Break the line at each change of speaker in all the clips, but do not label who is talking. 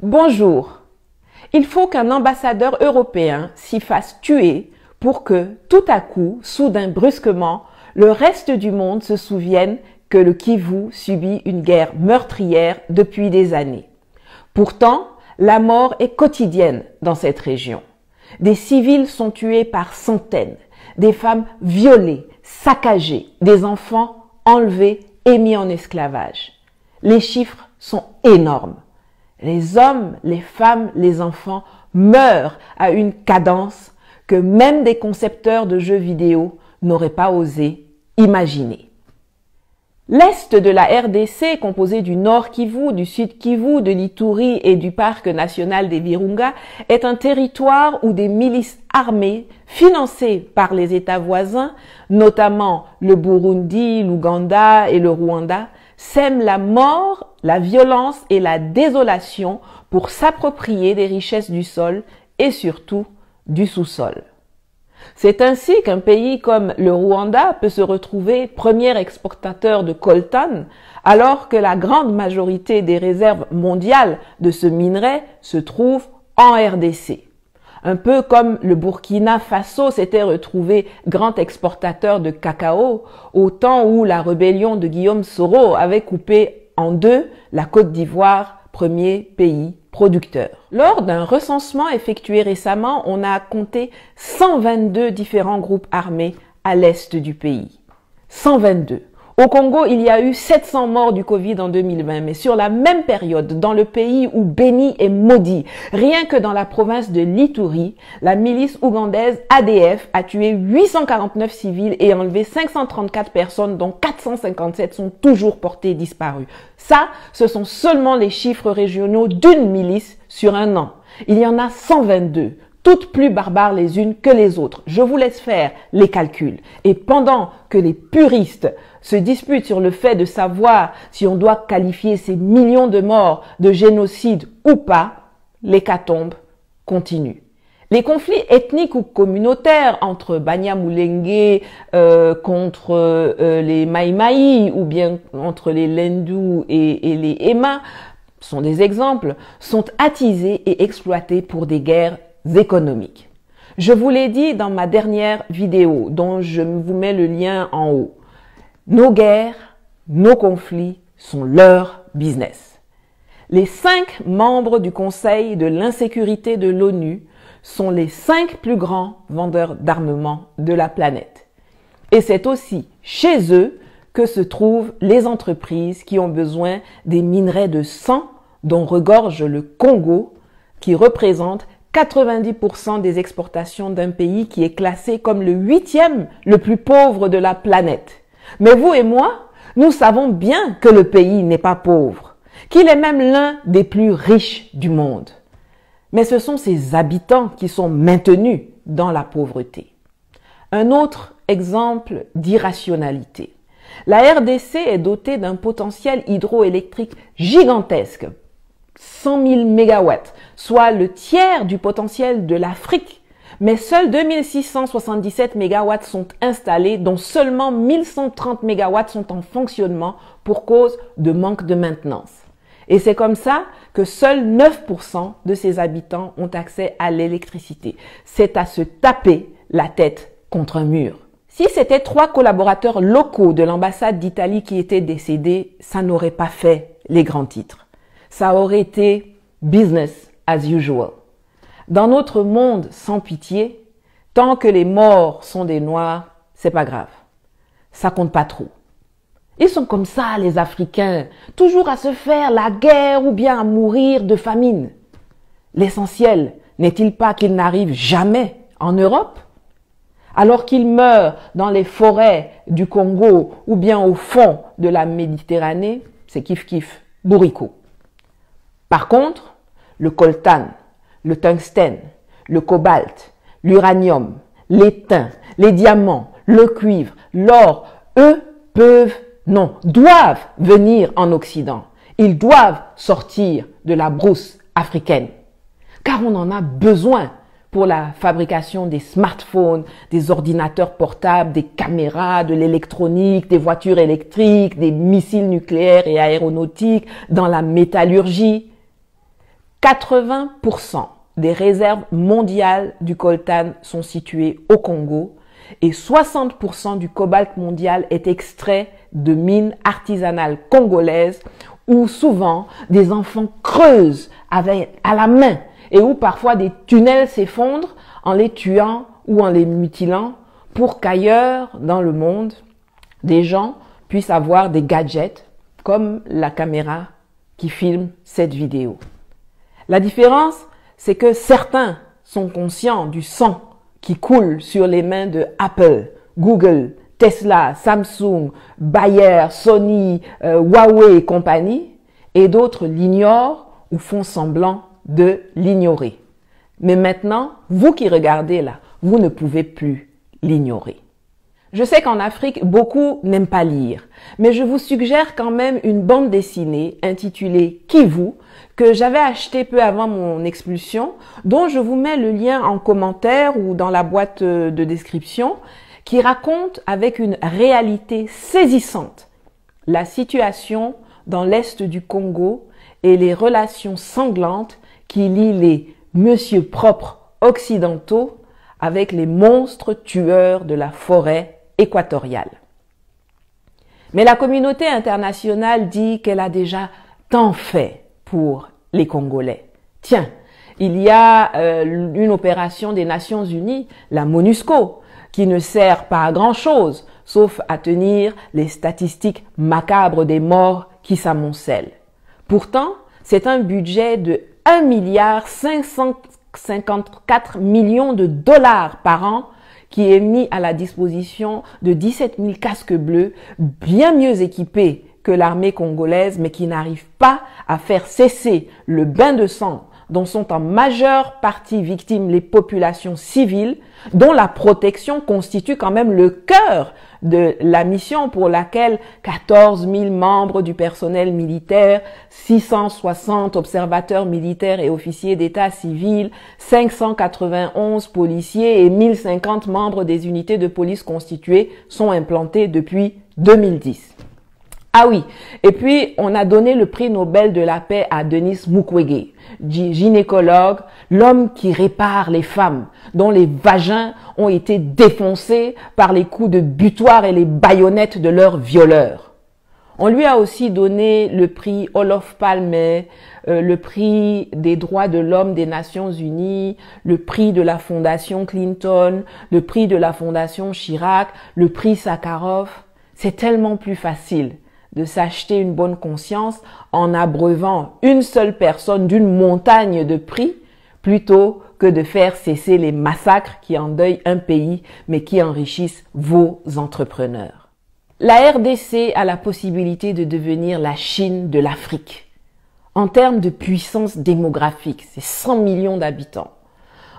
Bonjour. Il faut qu'un ambassadeur européen s'y fasse tuer pour que, tout à coup, soudain brusquement, le reste du monde se souvienne que le Kivu subit une guerre meurtrière depuis des années. Pourtant, la mort est quotidienne dans cette région. Des civils sont tués par centaines, des femmes violées, saccagées, des enfants enlevés et mis en esclavage. Les chiffres sont énormes. Les hommes, les femmes, les enfants meurent à une cadence que même des concepteurs de jeux vidéo n'auraient pas osé imaginer. L'est de la RDC, composé du Nord Kivu, du Sud Kivu, de l'Ituri et du parc national des Virunga, est un territoire où des milices armées, financées par les États voisins, notamment le Burundi, l'Ouganda et le Rwanda, sèment la mort, la violence et la désolation pour s'approprier des richesses du sol et surtout du sous-sol. C'est ainsi qu'un pays comme le Rwanda peut se retrouver premier exportateur de coltan alors que la grande majorité des réserves mondiales de ce minerai se trouvent en RDC. Un peu comme le Burkina Faso s'était retrouvé grand exportateur de cacao au temps où la rébellion de Guillaume Soro avait coupé en deux la Côte d'Ivoire, premier pays producteur. Lors d'un recensement effectué récemment, on a compté 122 différents groupes armés à l'est du pays. 122. Au Congo, il y a eu 700 morts du Covid en 2020, mais sur la même période, dans le pays où béni est maudit, rien que dans la province de l'Ituri, la milice ougandaise ADF a tué 849 civils et enlevé 534 personnes, dont 457 sont toujours portées disparues. Ça, ce sont seulement les chiffres régionaux d'une milice sur un an. Il y en a 122. Toutes plus barbares les unes que les autres. Je vous laisse faire les calculs. Et pendant que les puristes se disputent sur le fait de savoir si on doit qualifier ces millions de morts de génocide ou pas, l'hécatombe continue. Les conflits ethniques ou communautaires entre Banyamulenge contre les Maïmaï ou bien entre les Lendu et les Ema sont des exemples, sont attisés et exploités pour des guerres économiques. Je vous l'ai dit dans ma dernière vidéo, dont je vous mets le lien en haut. Nos guerres, nos conflits sont leur business. Les 5 membres du Conseil de l'insécurité de l'ONU sont les 5 plus grands vendeurs d'armement de la planète. Et c'est aussi chez eux que se trouvent les entreprises qui ont besoin des minerais de sang dont regorge le Congo, qui représente 90% des exportations d'un pays qui est classé comme le 8e le plus pauvre de la planète. Mais vous et moi, nous savons bien que le pays n'est pas pauvre, qu'il est même l'un des plus riches du monde. Mais ce sont ses habitants qui sont maintenus dans la pauvreté. Un autre exemple d'irrationalité. La RDC est dotée d'un potentiel hydroélectrique gigantesque, 100 000 mégawatts, soit le tiers du potentiel de l'Afrique. Mais seuls 2677 mégawatts sont installés, dont seulement 1130 mégawatts sont en fonctionnement pour cause de manque de maintenance. Et c'est comme ça que seuls 9% de ses habitants ont accès à l'électricité. C'est à se taper la tête contre un mur. Si c'était 3 collaborateurs locaux de l'ambassade d'Italie qui étaient décédés, ça n'aurait pas fait les grands titres. Ça aurait été business as usual. Dans notre monde sans pitié, tant que les morts sont des noirs, c'est pas grave. Ça compte pas trop. Ils sont comme ça, les Africains, toujours à se faire la guerre ou bien à mourir de famine. L'essentiel n'est-il pas qu'ils n'arrivent jamais en Europe? Alors qu'ils meurent dans les forêts du Congo ou bien au fond de la Méditerranée, c'est kiff-kiff, bourricot. Par contre, le coltan, le tungstène, le cobalt, l'uranium, l'étain, les diamants, le cuivre, l'or, eux doivent venir en Occident. Ils doivent sortir de la brousse africaine. Car on en a besoin pour la fabrication des smartphones, des ordinateurs portables, des caméras, de l'électronique, des voitures électriques, des missiles nucléaires et aéronautiques, dans la métallurgie. 80% des réserves mondiales du coltan sont situées au Congo et 60% du cobalt mondial est extrait de mines artisanales congolaises où souvent des enfants creusent à la main et où parfois des tunnels s'effondrent en les tuant ou en les mutilant pour qu'ailleurs dans le monde, des gens puissent avoir des gadgets comme la caméra qui filme cette vidéo. La différence, c'est que certains sont conscients du sang qui coule sur les mains de Apple, Google, Tesla, Samsung, Bayer, Sony, Huawei et compagnie, et d'autres l'ignorent ou font semblant de l'ignorer. Mais maintenant, vous qui regardez là, vous ne pouvez plus l'ignorer. Je sais qu'en Afrique, beaucoup n'aiment pas lire, mais je vous suggère quand même une bande dessinée intitulée « Kivu » que j'avais achetée peu avant mon expulsion, dont je vous mets le lien en commentaire ou dans la boîte de description, qui raconte avec une réalité saisissante la situation dans l'est du Congo et les relations sanglantes qui lient les monsieur propres occidentaux avec les monstres tueurs de la forêt équatoriale. Mais la communauté internationale dit qu'elle a déjà tant fait pour les Congolais. Tiens, il y a une opération des Nations Unies, la MONUSCO, qui ne sert pas à grand-chose, sauf à tenir les statistiques macabres des morts qui s'amoncellent. Pourtant, c'est un budget de 1,554 milliard de dollars par an qui est mis à la disposition de 17 000 casques bleus, bien mieux équipés que l'armée congolaise, mais qui n'arrivent pas à faire cesser le bain de sang dont sont en majeure partie victimes les populations civiles, dont la protection constitue quand même le cœur de la mission pour laquelle 14 000 membres du personnel militaire, 660 observateurs militaires et officiers d'état civil, 591 policiers et 1050 membres des unités de police constituées sont implantés depuis 2010. Ah oui, et puis on a donné le prix Nobel de la paix à Denis Mukwege, gynécologue, l'homme qui répare les femmes, dont les vagins ont été défoncés par les coups de butoir et les baïonnettes de leurs violeurs. On lui a aussi donné le prix Olof Palme, le prix des droits de l'homme des Nations Unies, le prix de la Fondation Clinton, le prix de la Fondation Chirac, le prix Sakharov. C'est tellement plus facile de s'acheter une bonne conscience en abreuvant une seule personne d'une montagne de prix plutôt que de faire cesser les massacres qui endeuillent un pays mais qui enrichissent vos entrepreneurs. La RDC a la possibilité de devenir la Chine de l'Afrique. En termes de puissance démographique, c'est 100 millions d'habitants.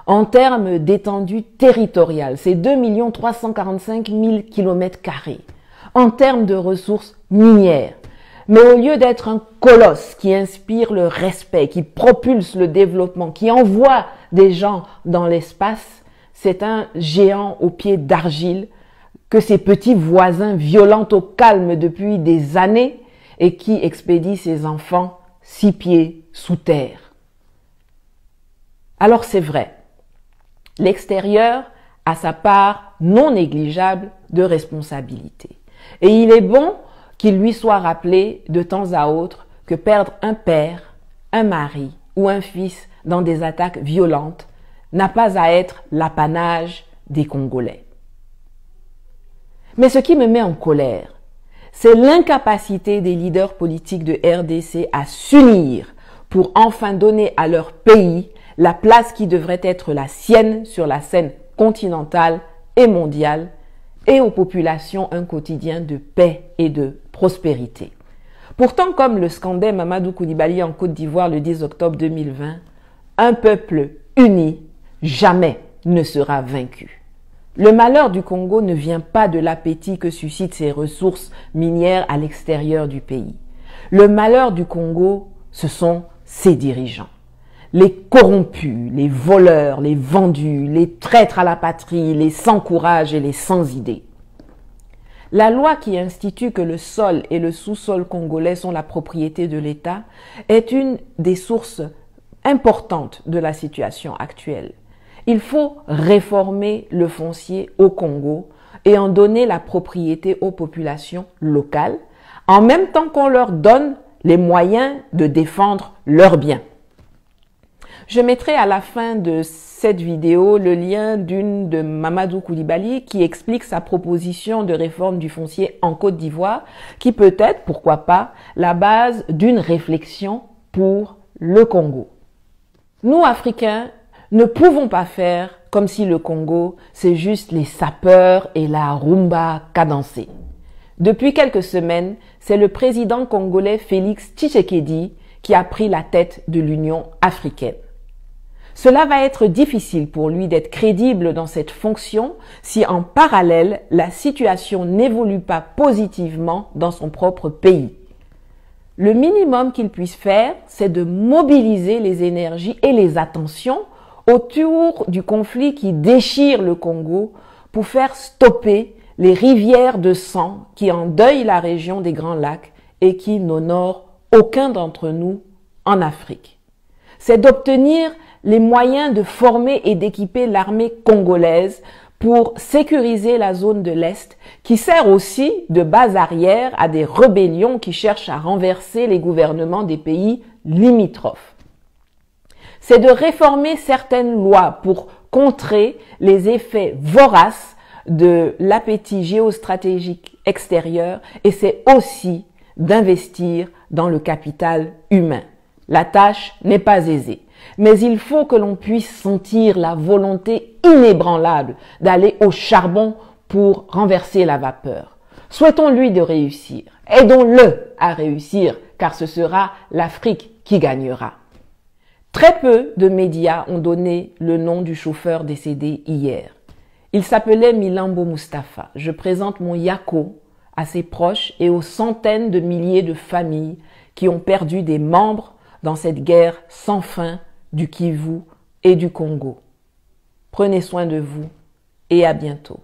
En termes d'étendue territoriale, c'est 2 345 000 km². En termes de ressources minières. Mais au lieu d'être un colosse qui inspire le respect, qui propulse le développement, qui envoie des gens dans l'espace, c'est un géant aux pieds d'argile que ses petits voisins violentent au calme depuis des années et qui expédie ses enfants 6 pieds sous terre. Alors c'est vrai, l'extérieur a sa part non négligeable de responsabilité. Et il est bon qu'il lui soit rappelé de temps à autre que perdre un père, un mari ou un fils dans des attaques violentes n'a pas à être l'apanage des Congolais. Mais ce qui me met en colère, c'est l'incapacité des leaders politiques de RDC à s'unir pour enfin donner à leur pays la place qui devrait être la sienne sur la scène continentale et mondiale, et aux populations un quotidien de paix et de prospérité. Pourtant, comme le scandait Mamadou Koulibaly en Côte d'Ivoire le 10 octobre 2020, un peuple uni jamais ne sera vaincu. Le malheur du Congo ne vient pas de l'appétit que suscitent ses ressources minières à l'extérieur du pays. Le malheur du Congo, ce sont ses dirigeants. Les corrompus, les voleurs, les vendus, les traîtres à la patrie, les sans courage et les sans idées. La loi qui institue que le sol et le sous-sol congolais sont la propriété de l'État est une des sources importante de la situation actuelle. Il faut réformer le foncier au Congo et en donner la propriété aux populations locales, en même temps qu'on leur donne les moyens de défendre leurs biens. Je mettrai à la fin de cette vidéo le lien d'une de Mamadou Koulibaly qui explique sa proposition de réforme du foncier en Côte d'Ivoire, qui peut être, pourquoi pas, la base d'une réflexion pour le Congo. Nous, Africains, ne pouvons pas faire comme si le Congo, c'est juste les sapeurs et la rumba cadencée. Depuis quelques semaines, c'est le président congolais Félix Tshisekedi qui a pris la tête de l'Union africaine. Cela va être difficile pour lui d'être crédible dans cette fonction si en parallèle, la situation n'évolue pas positivement dans son propre pays. Le minimum qu'il puisse faire, c'est de mobiliser les énergies et les attentions autour du conflit qui déchire le Congo pour faire stopper les rivières de sang qui endeuillent la région des Grands Lacs et qui n'honorent aucun d'entre nous en Afrique. C'est d'obtenir les moyens de former et d'équiper l'armée congolaise pour sécuriser la zone de l'Est, qui sert aussi de base arrière à des rébellions qui cherchent à renverser les gouvernements des pays limitrophes. C'est de réformer certaines lois pour contrer les effets voraces de l'appétit géostratégique extérieur et c'est aussi d'investir dans le capital humain. La tâche n'est pas aisée, mais il faut que l'on puisse sentir la volonté inébranlable d'aller au charbon pour renverser la vapeur. Souhaitons-lui de réussir. Aidons-le à réussir, car ce sera l'Afrique qui gagnera. Très peu de médias ont donné le nom du chauffeur décédé hier. Il s'appelait Milambo Mustapha. Je présente mon yako à ses proches et aux centaines de milliers de familles qui ont perdu des membres dans cette guerre sans fin du Kivu et du Congo. Prenez soin de vous et à bientôt.